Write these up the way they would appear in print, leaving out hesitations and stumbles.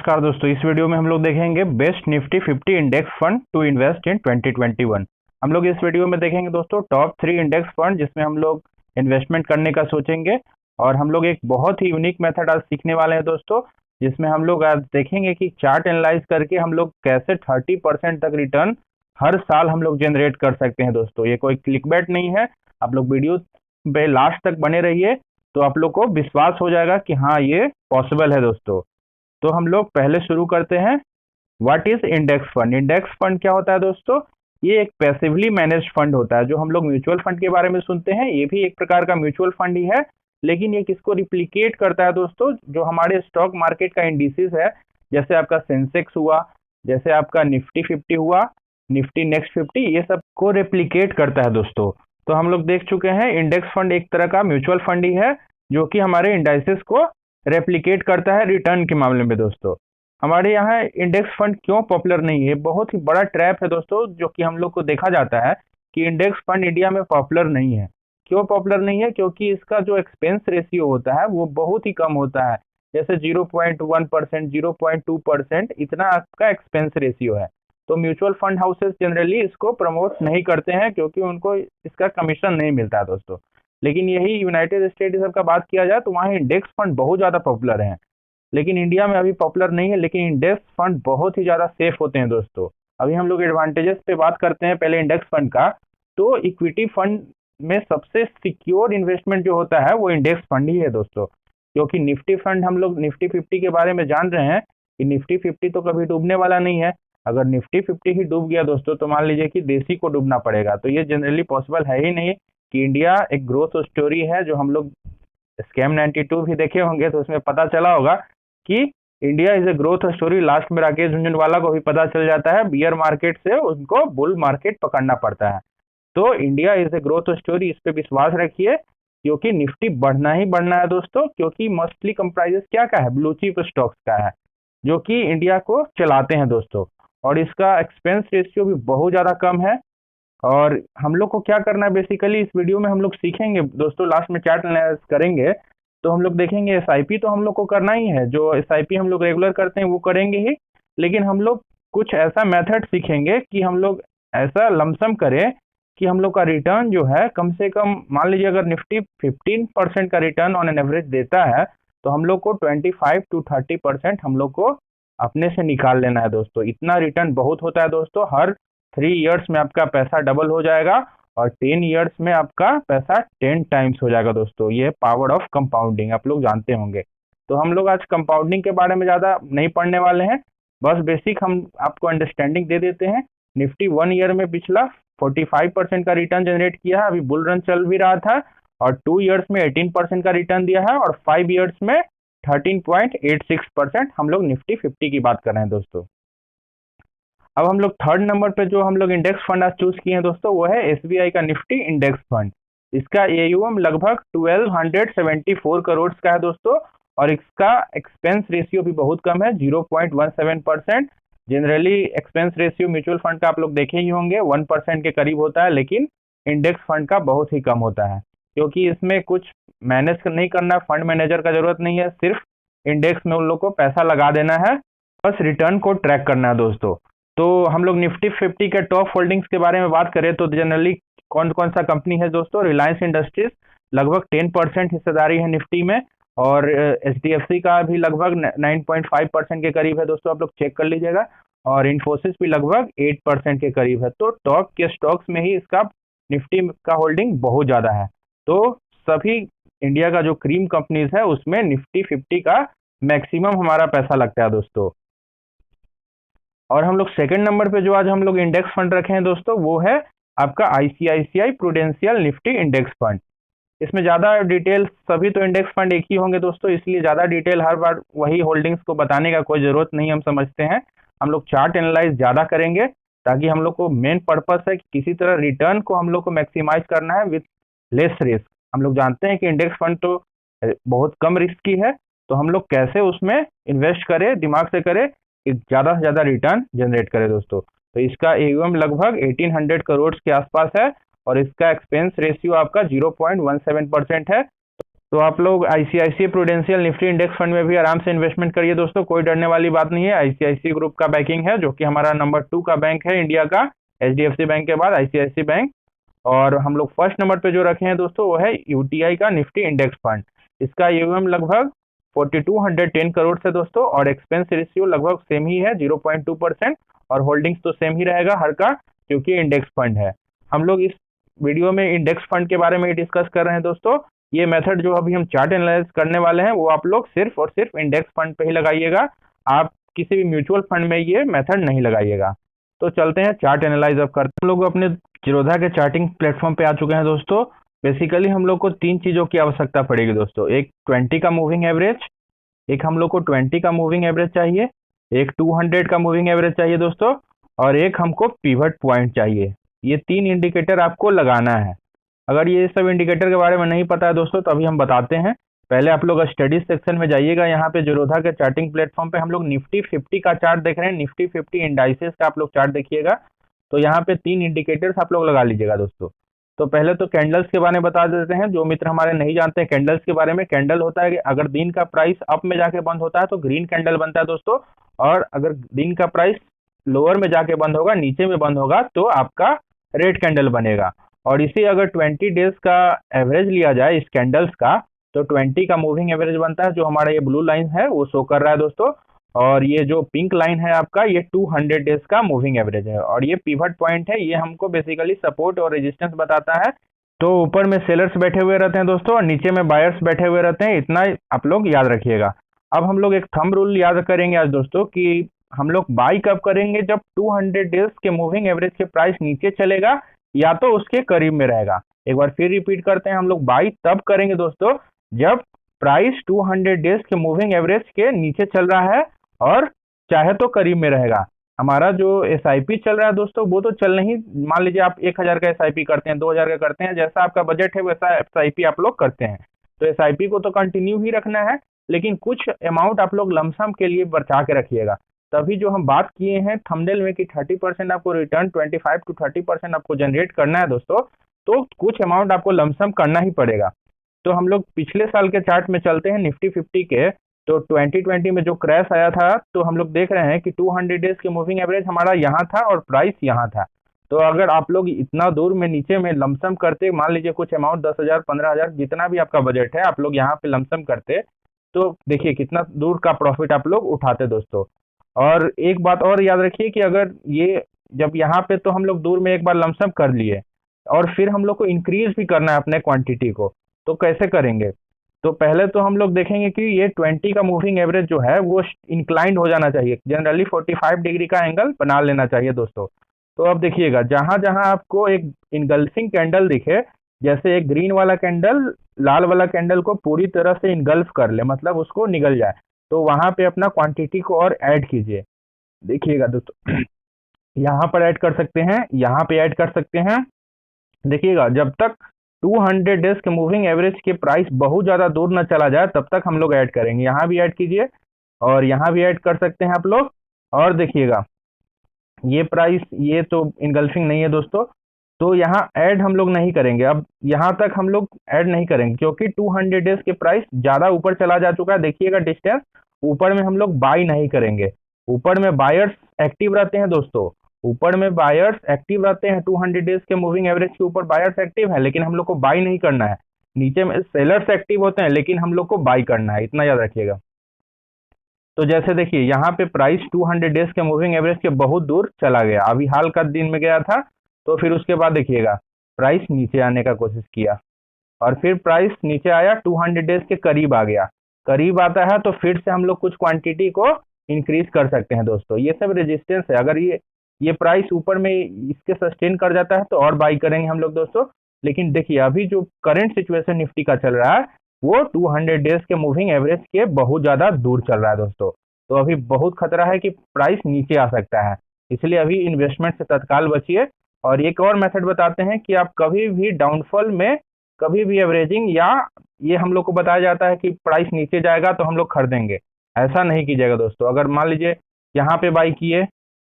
नमस्कार दोस्तों, इस वीडियो में हम लोग देखेंगे best Nifty 50 index fund to invest in 2021। हम लोग इस वीडियो में देखेंगे दोस्तों टॉप 3 इंडेक्स फंड जिसमें हम लोग इन्वेस्टमेंट करने का सोचेंगे। और हम लोग एक बहुत ही यूनिक मेथड आज सीखने वाले हैं दोस्तों, जिसमें हम लोग आज देखेंगे कि चार्ट एनालाइज करके हम लोग कैसे 30% तक रिटर्न हर साल हम लोग जनरेट कर सकते हैं। दोस्तों ये कोई क्लिकबैट नहीं है, आप लोग वीडियो पे लास्ट तक बने रहिए तो आप लोग को विश्वास हो जाएगा कि हाँ ये पॉसिबल है। दोस्तों तो हम लोग पहले शुरू करते हैं। What is index fund? Index fund क्या होता है दोस्तों? ये एक पैसिवली मैनेज फंड होता है। जो हम लोग म्यूचुअल फंड के बारे में सुनते हैं, ये भी एक प्रकार का म्यूचुअल फंड ही है, लेकिन ये किसको रिप्लिकेट करता है दोस्तों? जो हमारे स्टॉक मार्केट का इंडिसेस है, जैसे आपका सेंसेक्स हुआ, जैसे आपका निफ्टी 50 हुआ, निफ्टी नेक्स्ट 50, ये सब को रेप्लिकेट करता है दोस्तों। तो हम लोग देख चुके हैं इंडेक्स फंड एक तरह का म्यूचुअल फंड ही है जो कि हमारे इंडाइसेस को रेप्लिकेट करता है रिटर्न के मामले में। दोस्तों हमारे यहाँ इंडेक्स फंड क्यों पॉपुलर नहीं है? बहुत ही बड़ा ट्रैप है दोस्तों, जो कि हम लोग को देखा जाता है कि इंडेक्स फंड इंडिया में पॉपुलर नहीं है। क्यों पॉपुलर नहीं है? क्योंकि इसका जो एक्सपेंस रेशियो होता है वो बहुत ही कम होता है। जैसे 0.1%, 0.2% इतना आपका एक्सपेंस रेशियो है। तो म्यूचुअल फंड हाउसेस जनरली इसको प्रमोट नहीं करते हैं क्योंकि उनको इसका कमीशन नहीं मिलता है दोस्तों। लेकिन यही यूनाइटेड स्टेट सब का बात किया जाए तो वहाँ इंडेक्स फंड बहुत ज़्यादा पॉपुलर हैं, लेकिन इंडिया में अभी पॉपुलर नहीं है। लेकिन इंडेक्स फंड बहुत ही ज़्यादा सेफ होते हैं दोस्तों। अभी हम लोग एडवांटेजेस पे बात करते हैं पहले इंडेक्स फंड का। तो इक्विटी फंड में सबसे सिक्योर इन्वेस्टमेंट जो होता है वो इंडेक्स फंड ही है दोस्तों, क्योंकि निफ्टी फंड हम लोग निफ्टी 50 के बारे में जान रहे हैं कि निफ्टी 50 तो कभी डूबने वाला नहीं है। अगर निफ्टी 50 ही डूब गया दोस्तों तो मान लीजिए कि देसी को डूबना पड़ेगा। तो ये जनरली पॉसिबल है ही नहीं कि इंडिया एक ग्रोथ स्टोरी है। जो हम लोग स्कैम 92 भी देखे होंगे तो उसमें पता चला होगा कि India is a growth story. Last में राकेश झुनझुनवाला को भी पता चल जाता है, बियर मार्केट से उनको बुल मार्केट पकड़ना पड़ता है। तो India is a growth story, इस पे विश्वास रखिए, क्योंकि निफ्टी बढ़ना ही बढ़ना है दोस्तों। क्योंकि मोस्टली कंप्राइजेस क्या का है? ब्लू चिप स्टॉक्स का है, जो कि इंडिया को चलाते हैं दोस्तों। और इसका एक्सपेंस रेशियो भी बहुत ज़्यादा कम है। और हम लोग को क्या करना है बेसिकली इस वीडियो में हम लोग सीखेंगे दोस्तों। लास्ट में चार्ट एनालिसिस करेंगे तो हम लोग देखेंगे एसआईपी तो हम लोग को करना ही है। जो एसआईपी हम लोग रेगुलर करते हैं वो करेंगे ही, लेकिन हम लोग कुछ ऐसा मेथड सीखेंगे कि हम लोग ऐसा लमसम करें कि हम लोग का रिटर्न जो है कम से कम, मान लीजिए अगर निफ्टी 15% का रिटर्न ऑन एन एवरेज देता है तो हम लोग को 25 to 30% हम लोग को अपने से निकाल लेना है दोस्तों। इतना रिटर्न बहुत होता है दोस्तों। हर 3 इयर्स में आपका पैसा डबल हो जाएगा और 10 इयर्स में आपका पैसा 10 टाइम्स हो जाएगा दोस्तों। ये पावर ऑफ कंपाउंडिंग आप लोग जानते होंगे। तो हम लोग आज कंपाउंडिंग के बारे में ज़्यादा नहीं पढ़ने वाले हैं, बस बेसिक हम आपको अंडरस्टैंडिंग दे देते हैं। निफ्टी 1 ईयर में पिछला 45% का रिटर्न जनरेट किया है, अभी बुल रन चल भी रहा था। और 2 इयर्स में 18% का रिटर्न दिया है और 5 इयर्स में 13.86%। हम लोग निफ्टी 50 की बात कर रहे हैं दोस्तों। अब हम लोग थर्ड नंबर पे जो हम लोग इंडेक्स फंड आज चूज किए हैं दोस्तों वो है एसबीआई का निफ्टी इंडेक्स फंड। इसका एयूएम लगभग 1274 करोड़ का है दोस्तों। और इसका एक्सपेंस रेशियो भी बहुत कम है, 0.17%। Generally expense ratio mutual fund का आप लोग देखे ही होंगे 1% के करीब होता है, लेकिन इंडेक्स फंड का बहुत ही कम होता है, क्योंकि इसमें कुछ मैनेज नहीं करना, फंड मैनेजर का जरूरत नहीं है। सिर्फ इंडेक्स में उन लोग को पैसा लगा देना है, बस रिटर्न को ट्रैक करना है दोस्तों। तो हम लोग निफ्टी 50 के टॉप होल्डिंग्स के बारे में बात करें तो जनरली कौन कौन सा कंपनी है दोस्तों? रिलायंस इंडस्ट्रीज लगभग 10% हिस्सेदारी है निफ्टी में, और एचडीएफसी का भी लगभग 9.5% के करीब है दोस्तों, आप लोग चेक कर लीजिएगा। और इन्फोसिस भी लगभग 8% के करीब है। तो टॉप के स्टॉक्स में ही इसका निफ्टी का होल्डिंग बहुत ज़्यादा है। तो सभी इंडिया का जो क्रीम कंपनीज है उसमें निफ्टी 50 का मैक्सिमम हमारा पैसा लगता है दोस्तों। और हम लोग सेकंड नंबर पे जो आज हम लोग इंडेक्स फंड रखे हैं दोस्तों वो है आपका ICICI prudential Nifty index fund. इसमें ज़्यादा डिटेल, सभी तो इंडेक्स फंड एक ही होंगे दोस्तों, इसलिए ज़्यादा डिटेल हर बार वही होल्डिंग्स को बताने का कोई ज़रूरत नहीं, हम समझते हैं। हम लोग चार्ट एनालाइज ज़्यादा करेंगे ताकि हम लोग को मेन पर्पस है कि किसी तरह रिटर्न को हम लोग को मैक्सिमाइज करना है विथ लेस रिस्क। हम लोग जानते हैं कि इंडेक्स फंड तो बहुत कम रिस्क की है, तो हम लोग कैसे उसमें इन्वेस्ट करें, दिमाग से करें कि ज़्यादा से ज़्यादा रिटर्न जनरेट करे दोस्तों। तो इसका एयूएम लगभग 1800 करोड़ के आसपास है और इसका एक्सपेंस रेशियो आपका 0.17% है। तो आप लोग ICICI prudential Nifty index fund में भी आराम से इन्वेस्टमेंट करिए दोस्तों, कोई डरने वाली बात नहीं है। आईसीआईसीआई ग्रुप का बैकिंग है, जो कि हमारा नंबर 2 का बैंक है इंडिया का, एचडीएफसी बैंक के बाद आईसीआईसीआई बैंक। और हम लोग फर्स्ट नंबर पे जो रखे हैं दोस्तों वो है यूटीआई का निफ्टी इंडेक्स फंड। इसका यूएम लगभग 4210 करोड़ से दोस्तों, और एक्सपेंस रेशियो लगभग सेम ही है 0.2%, और होल्डिंग्स तो सेम ही रहेगा हर का, क्योंकि इंडेक्स फंड है। हम लोग इस वीडियो में इंडेक्स फंड के बारे में डिस्कस कर रहे हैं दोस्तों। ये मेथड जो अभी हम चार्ट एनालाइज करने वाले हैं वो आप लोग सिर्फ और सिर्फ इंडेक्स फंड पे ही लगाइएगा, आप किसी भी म्यूचुअल फंड में ये मेथड नहीं लगाइएगा। तो चलते हैं चार्ट एनालाइज अब करते हैं। हम लोग अपने जीरोधा के चार्टिंग प्लेटफॉर्म पे आ चुके हैं दोस्तों। बेसिकली हम लोग को 3 चीज़ों की आवश्यकता पड़ेगी दोस्तों। एक 20 का मूविंग एवरेज, एक हम लोग को 20 का मूविंग एवरेज चाहिए, एक 200 का मूविंग एवरेज चाहिए दोस्तों, और एक हमको पिवट पॉइंट चाहिए। ये 3 इंडिकेटर आपको लगाना है। अगर ये सब इंडिकेटर के बारे में नहीं पता है दोस्तों तो अभी हम बताते हैं। पहले आप लोग स्टडीज सेक्शन में जाइएगा, यहाँ पे जीरोधा के चार्टिंग प्लेटफॉर्म पे हम लोग निफ्टी 50 का चार्ट देख रहे हैं, निफ्टी 50 इंडाइसेस का आप लोग चार्ट देखिएगा। तो यहाँ पे 3 इंडिकेटर्स आप लोग लगा लीजिएगा दोस्तों। तो पहले तो कैंडल्स के बारे में बता देते हैं, जो मित्र हमारे नहीं जानते हैं कैंडल्स के बारे में। कैंडल होता है कि अगर दिन का प्राइस अप में जाके बंद होता है तो ग्रीन कैंडल बनता है दोस्तों, और अगर दिन का प्राइस लोअर में जाके बंद होगा, नीचे में बंद होगा, तो आपका रेड कैंडल बनेगा। और इसी अगर 20 डेज का एवरेज लिया जाए इस कैंडल्स का, तो 20 का मूविंग एवरेज बनता है, जो हमारा ये ब्लू लाइन है वो शो कर रहा है दोस्तों। और ये जो पिंक लाइन है आपका, ये 200 डेज का मूविंग एवरेज है। और ये पिवट पॉइंट है, ये हमको बेसिकली सपोर्ट और रेजिस्टेंस बताता है। तो ऊपर में सेलर्स बैठे हुए रहते हैं दोस्तों, और नीचे में बायर्स बैठे हुए रहते हैं, इतना आप लोग याद रखिएगा। अब हम लोग एक थंब रूल याद करेंगे आज दोस्तों, कि हम लोग बाई कब करेंगे, जब 200 डेज के मूविंग एवरेज के प्राइस नीचे चलेगा या तो उसके करीब में रहेगा। एक बार फिर रिपीट करते हैं, हम लोग बाई तब करेंगे दोस्तों जब प्राइस 200 डेज के मूविंग एवरेज के नीचे चल रहा है और चाहे तो करीब में रहेगा। हमारा जो एसआईपी चल रहा है दोस्तों वो तो चल नहीं, मान लीजिए आप 1000 का एसआईपी करते हैं, 2000 का करते हैं, जैसा आपका बजट है वैसा एसआईपी आप लोग करते हैं। तो एसआईपी को तो कंटिन्यू ही रखना है, लेकिन कुछ अमाउंट आप लोग लमसम के लिए बचा के रखिएगा। तभी जो हम बात किए हैं थंबनेल में कि 30% आपको रिटर्न, 25 to 30% आपको जनरेट करना है दोस्तों, तो कुछ अमाउंट आपको लमसम करना ही पड़ेगा। तो हम लोग पिछले साल के चार्ट में चलते हैं निफ्टी 50 के। तो 2020 में जो क्रैश आया था, तो हम लोग देख रहे हैं कि 200 डेज के मूविंग एवरेज हमारा यहाँ था और प्राइस यहाँ था। तो अगर आप लोग इतना दूर में नीचे में लमसम करते, मान लीजिए कुछ अमाउंट 10,000 15,000 जितना भी आपका बजट है, आप लोग यहाँ पे लमसम करते, तो देखिए कितना दूर का प्रॉफिट आप लोग उठाते दोस्तों। और एक बात और याद रखिए कि अगर ये जब यहाँ पे, तो हम लोग दूर में एक बार लमसम कर लिए और फिर हम लोग को इंक्रीज भी करना है अपने क्वांटिटी को, तो कैसे करेंगे? तो पहले तो हम लोग देखेंगे कि ये 20 का मूविंग एवरेज जो है वो इंक्लाइंड हो जाना चाहिए, जनरली 45 डिग्री का एंगल बना लेना चाहिए दोस्तों। तो अब देखिएगा, जहां जहां आपको एक इनगल्फिंग कैंडल दिखे, जैसे एक ग्रीन वाला कैंडल लाल वाला कैंडल को पूरी तरह से इनगल्फ कर ले, मतलब उसको निगल जाए, तो वहां पे अपना क्वांटिटी को और ऐड कीजिए। देखिएगा दोस्तों, यहाँ पर ऐड कर सकते हैं, यहाँ पे ऐड कर सकते हैं। देखिएगा, जब तक 200 डेज के मूविंग एवरेज के प्राइस बहुत ज़्यादा दूर न चला जाए तब तक हम लोग ऐड करेंगे। यहाँ भी ऐड कीजिए और यहाँ भी ऐड कर सकते हैं आप लोग। और देखिएगा, ये प्राइस, ये तो इनगल्फिंग नहीं है दोस्तों, तो यहाँ ऐड हम लोग नहीं करेंगे। अब यहाँ तक हम लोग ऐड नहीं करेंगे क्योंकि 200 डेज के प्राइस ज़्यादा ऊपर चला जा चुका है। देखिएगा डिस्टेंस, ऊपर में हम लोग बाई नहीं करेंगे। ऊपर में बायर्स एक्टिव रहते हैं दोस्तों, ऊपर में बायर्स एक्टिव रहते हैं, 200 डेज के मूविंग एवरेज के ऊपर बायर्स एक्टिव है, लेकिन हम लोग को बाई नहीं करना है। नीचे में सेलर्स एक्टिव होते हैं, लेकिन हम लोग को बाई करना है, इतना याद रखिएगा। तो जैसे देखिए, यहाँ पे प्राइस 200 डेज के मूविंग एवरेज के बहुत दूर चला गया, अभी हाल का दिन में गया था। तो फिर उसके बाद देखिएगा, प्राइस नीचे आने का कोशिश किया और फिर प्राइस नीचे आया, 200 डेज के करीब आ गया। करीब आता है तो फिर से हम लोग कुछ क्वांटिटी को इंक्रीज कर सकते हैं दोस्तों। ये सब रेजिस्टेंस है, अगर ये प्राइस ऊपर में इसके सस्टेन कर जाता है तो और बाई करेंगे हम लोग दोस्तों। लेकिन देखिए, अभी जो करंट सिचुएशन निफ्टी का चल रहा है वो 200 डेज के मूविंग एवरेज के बहुत ज़्यादा दूर चल रहा है दोस्तों। तो अभी बहुत खतरा है कि प्राइस नीचे आ सकता है, इसलिए अभी इन्वेस्टमेंट से तत्काल बचिए। और एक और मेथड बताते हैं कि आप कभी भी डाउनफॉल में कभी भी एवरेजिंग, या ये हम लोग को बताया जाता है कि प्राइस नीचे जाएगा तो हम लोग खरीदेंगे, ऐसा नहीं कीजिएगा दोस्तों। अगर मान लीजिए यहाँ पे बाई किए,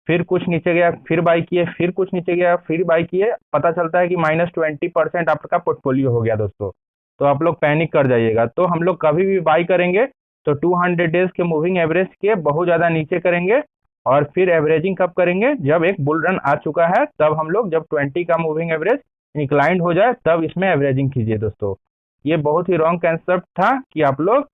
फिर कुछ नीचे गया, फिर बाई किए, फिर कुछ नीचे गया, फिर बाई किए, पता चलता है कि -20% आपका पोर्टफोलियो हो गया दोस्तों। तो आप लोग पैनिक कर जाइएगा। तो हम लोग कभी भी बाई करेंगे तो 200 डेज के मूविंग एवरेज के बहुत ज़्यादा नीचे करेंगे, और फिर एवरेजिंग कब करेंगे, जब एक बुल रन आ चुका है तब हम लोग, जब 20 का मूविंग एवरेज इंक्लाइंड हो जाए तब इसमें एवरेजिंग कीजिए दोस्तों। ये बहुत ही रॉन्ग कंसेप्ट था कि आप लोग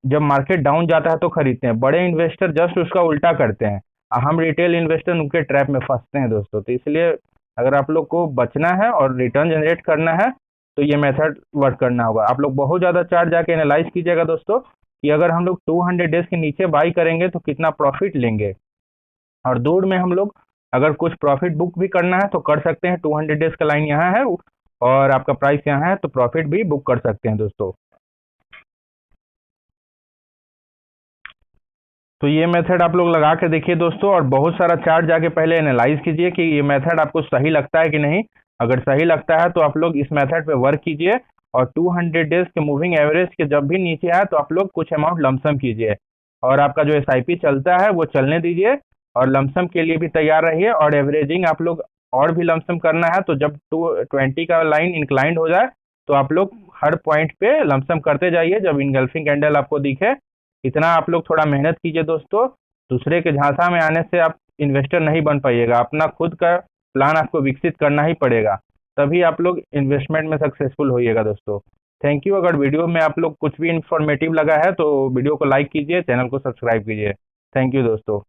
जब मार्केट डाउन जाता है तो खरीदते हैं, बड़े इन्वेस्टर जस्ट उसका उल्टा करते हैं, हम रिटेल इन्वेस्टर उनके ट्रैप में फंसते हैं दोस्तों। तो इसलिए अगर आप लोग को बचना है और रिटर्न जनरेट करना है तो ये मेथड वर्क करना होगा। आप लोग बहुत ज़्यादा चार्ट जाके एनालाइज कीजिएगा दोस्तों कि अगर हम लोग 200 डेज के नीचे बाई करेंगे तो कितना प्रॉफिट लेंगे, और दूर में हम लोग अगर कुछ प्रॉफिट बुक भी करना है तो कर सकते हैं। 200 डेज का लाइन यहाँ है और आपका प्राइस यहाँ है, तो प्रॉफिट भी बुक कर सकते हैं दोस्तों। तो ये मेथड आप लोग लगा के देखिए दोस्तों, और बहुत सारा चार्ट जाके पहले एनालाइज कीजिए कि ये मेथड आपको सही लगता है कि नहीं। अगर सही लगता है तो आप लोग इस मेथड पे वर्क कीजिए, और 200 डेज के मूविंग एवरेज के जब भी नीचे आए तो आप लोग कुछ अमाउंट लमसम कीजिए, और आपका जो SIP चलता है वो चलने दीजिए, और लमसम के लिए भी तैयार रहिए। और एवरेजिंग आप लोग और भी लमसम करना है, तो जब 220 का लाइन इंक्लाइंड हो जाए तो आप लोग हर पॉइंट पे लमसम करते जाइए जब इनगल्फिंग कैंडल आपको दिखे। इतना आप लोग थोड़ा मेहनत कीजिए दोस्तों, दूसरे के झांसा में आने से आप इन्वेस्टर नहीं बन पाइएगा। अपना खुद का प्लान आपको विकसित करना ही पड़ेगा, तभी आप लोग इन्वेस्टमेंट में सक्सेसफुल होइएगा दोस्तों। Thank you. अगर वीडियो में आप लोग कुछ भी इंफॉर्मेटिव लगा है तो वीडियो को लाइक कीजिए, चैनल को सब्सक्राइब कीजिए। थैंक यू दोस्तों।